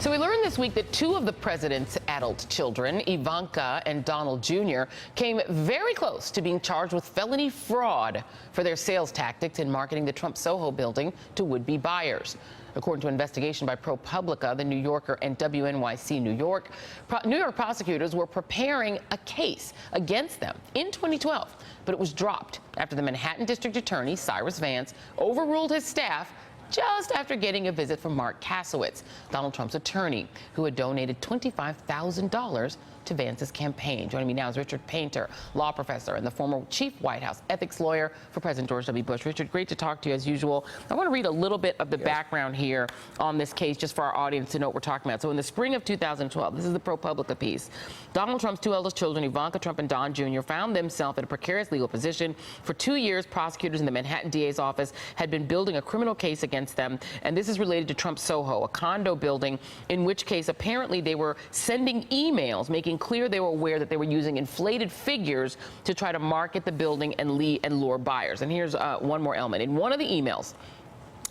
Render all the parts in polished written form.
So we learned this week that two of the president's adult children, Ivanka and Donald Jr., came very close to being charged with felony fraud for their sales tactics in marketing the Trump Soho building to would-be buyers. According to an investigation by ProPublica, The New Yorker, and WNYC New York, New York prosecutors were preparing a case against them in 2012, but it was dropped after the Manhattan District Attorney, Cyrus Vance, overruled his staff just after getting a visit from Mark Kasowitz, Donald Trump's attorney, who had donated $25,000 to Vance's campaign. Joining me now is Richard Painter, law professor and the former chief White House ethics lawyer for President George W. Bush. Richard, great to talk to you as usual. I want to read a little bit of the background here on this case, just for our audience to know what we're talking about. So in the spring of 2012, this is the ProPublica piece, Donald Trump's two eldest children, Ivanka Trump and Don Jr., found themselves in a precarious legal position. For 2 years, prosecutors in the Manhattan DA's office had been building a criminal case against them, and this is related to Trump Soho, a condo building, in which case apparently they were sending emails making clear they were aware that they were using inflated figures to try to market the building and lure buyers. And here's one more element. In one of the emails,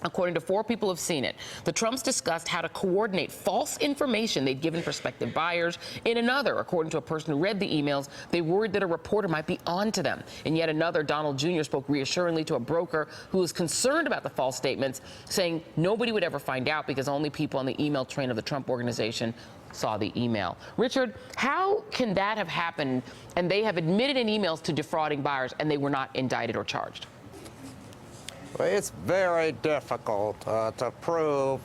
according to 4 people who've seen it, the Trumps discussed how to coordinate false information they'd given prospective buyers. In another, according to a person who read the emails, they worried that a reporter might be onto them. In yet another, Donald Jr. spoke reassuringly to a broker who was concerned about the false statements, saying nobody would ever find out because only people on the email train of the Trump organization saw the email. Richard, how can that have happened and they have admitted in emails to defrauding buyers and they were not indicted or charged? Well, it's very difficult to prove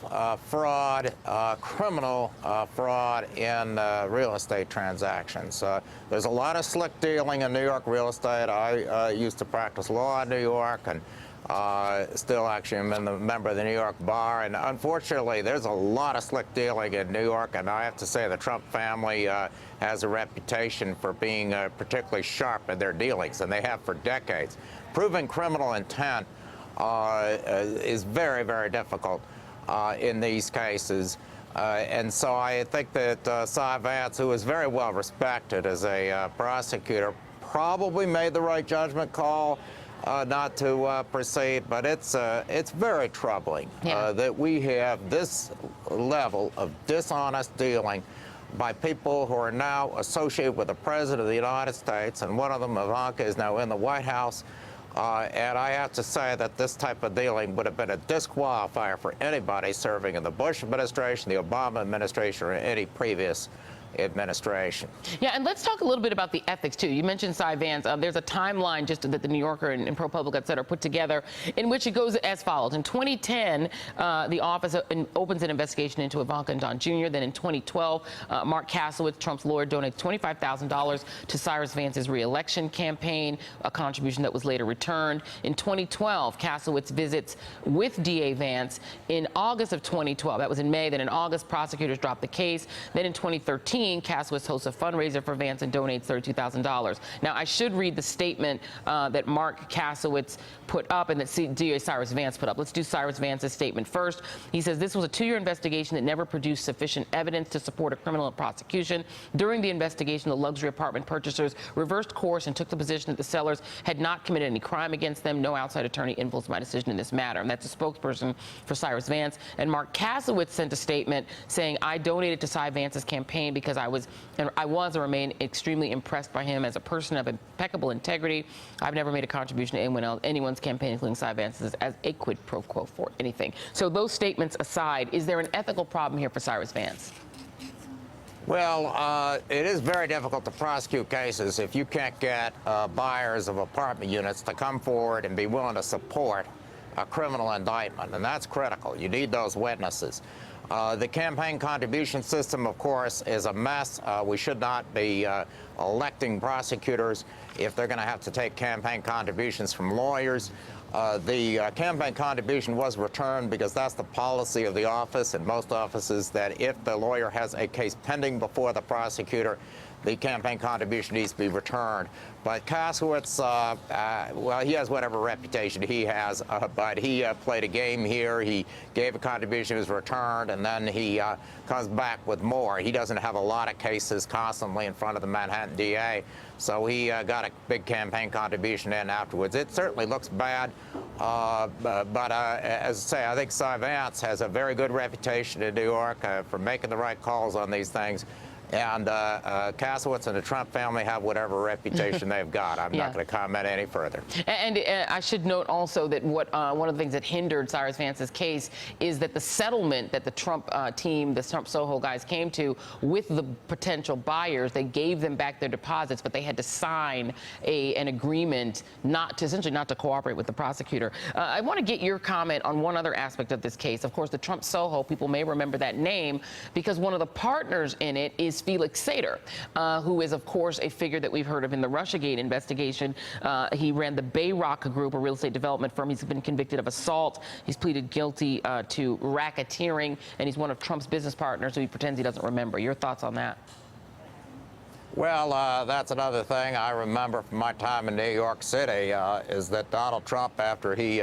fraud, criminal fraud in real estate transactions. There's a lot of slick dealing in New York real estate. I used to practice law in New York, and still actually am a member of the New York Bar. And unfortunately, there's a lot of slick dealing in New York, and I have to say the Trump family has a reputation for being particularly sharp in their dealings, and they have for decades. Proving criminal intent is very, very difficult in these cases. And so I think that Cy Vance, who is very well respected as a prosecutor, probably made the right judgment call not to proceed. But it's very troubling that we have this level of dishonest dealing by people who are now associated with the President of the United States, and one of them, Ivanka, is now in the White House. And I have to say that this type of dealing would have been a disqualifier for anybody serving in the Bush administration, the Obama administration, or any previous administration. Yeah, and let's talk a little bit about the ethics, too. You mentioned Cy Vance. There's a timeline just that the New Yorker and ProPublica, et cetera, put together in which it goes as follows. In 2010, the office opens an investigation into Ivanka and Don Jr. Then in 2012, Mark Kasowitz, Trump's lawyer, donates $25,000 to Cyrus Vance's re-election campaign, a contribution that was later returned. In 2012, Kasowitz visits with DA Vance. In August of 2012, that was in May, then in August, prosecutors dropped the case. Then in 2013, Kasowitz hosts a fundraiser for Vance and donates $32,000. Now, I should read the statement that Mark Kasowitz put up and that DA Cyrus Vance put up. Let's do Cyrus Vance's statement first. He says, this was a 2-year investigation that never produced sufficient evidence to support a criminal prosecution. During the investigation, the luxury apartment purchasers reversed course and took the position that the sellers had not committed any crime against them. No outside attorney influenced my decision in this matter. And that's a spokesperson for Cyrus Vance. And Mark Kasowitz sent a statement saying, I donated to Cy Vance's campaign because I was and remain extremely impressed by him as a person of impeccable integrity. I've never made a contribution to anyone's campaign, including Cy Vance's, as a quid pro quo for anything. So those statements aside, is there an ethical problem here for Cyrus Vance? Well, it is very difficult to prosecute cases if you can't get buyers of apartment units to come forward and be willing to support a criminal indictment, and that's critical. You need those witnesses. The campaign contribution system, of course, is a mess. We should not be electing prosecutors if they're going to have to take campaign contributions from lawyers. The campaign contribution was returned because that's the policy of the office and most offices, that if the lawyer has a case pending before the prosecutor, the campaign contribution needs to be returned. But Kasowitz, well, he has whatever reputation he has, but he played a game here. He gave a contribution, was returned, and then he comes back with more. He doesn't have a lot of cases constantly in front of the Manhattan DA, so he got a big campaign contribution in afterwards. It certainly looks bad As I say, I think Cy Vance has a very good reputation in New York for making the right calls on these things. And Kasowitz and the Trump family have whatever reputation they've got. I'm not going to comment any further. And I should note also that one of the things that hindered Cyrus Vance's case is that the settlement that the Trump team, the Trump Soho guys came to with the potential buyers, they gave them back their deposits, but they had to sign an agreement essentially not to cooperate with the prosecutor. I want to get your comment on one other aspect of this case. Of course, the Trump Soho, people may remember that name because one of the partners in it is Felix Sater, who is, of course, a figure that we've heard of in the Russiagate investigation. He ran the Bayrock Group, a real estate development firm. He's been convicted of assault. He's pleaded guilty to racketeering, and he's one of Trump's business partners who he pretends he doesn't remember. Your thoughts on that? Well, that's another thing I remember from my time in New York City is that Donald Trump, after he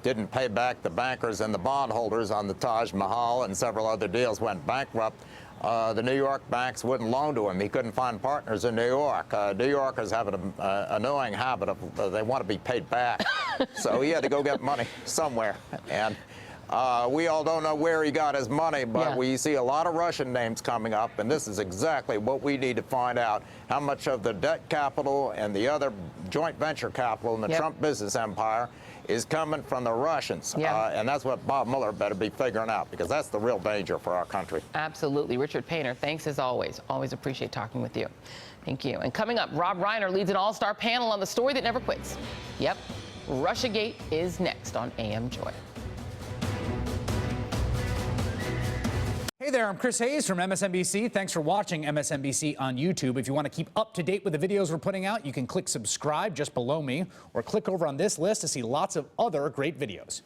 didn't pay back the bankers and the bondholders on the Taj Mahal and several other deals, went bankrupt. The New York banks wouldn't loan to him. He couldn't find partners in New York. New Yorkers have an annoying habit of they want to be paid back. So he had to go get money somewhere. And we all don't know where he got his money, but we see a lot of Russian names coming up, and this is exactly what we need to find out, how much of the debt capital and the other joint venture capital in the Trump business empire is coming from the Russians. And that's what Bob Mueller better be figuring out, because that's the real danger for our country. Absolutely. Richard Painter, thanks as always. Always appreciate talking with you. Thank you. And coming up, Rob Reiner leads an all-star panel on the story that never quits. Yep, Russiagate is next on AM Joy. Hey there, I'm Chris Hayes from MSNBC. Thanks for watching MSNBC on YouTube. If you want to keep up to date with the videos we're putting out, you can click subscribe just below me or click over on this list to see lots of other great videos.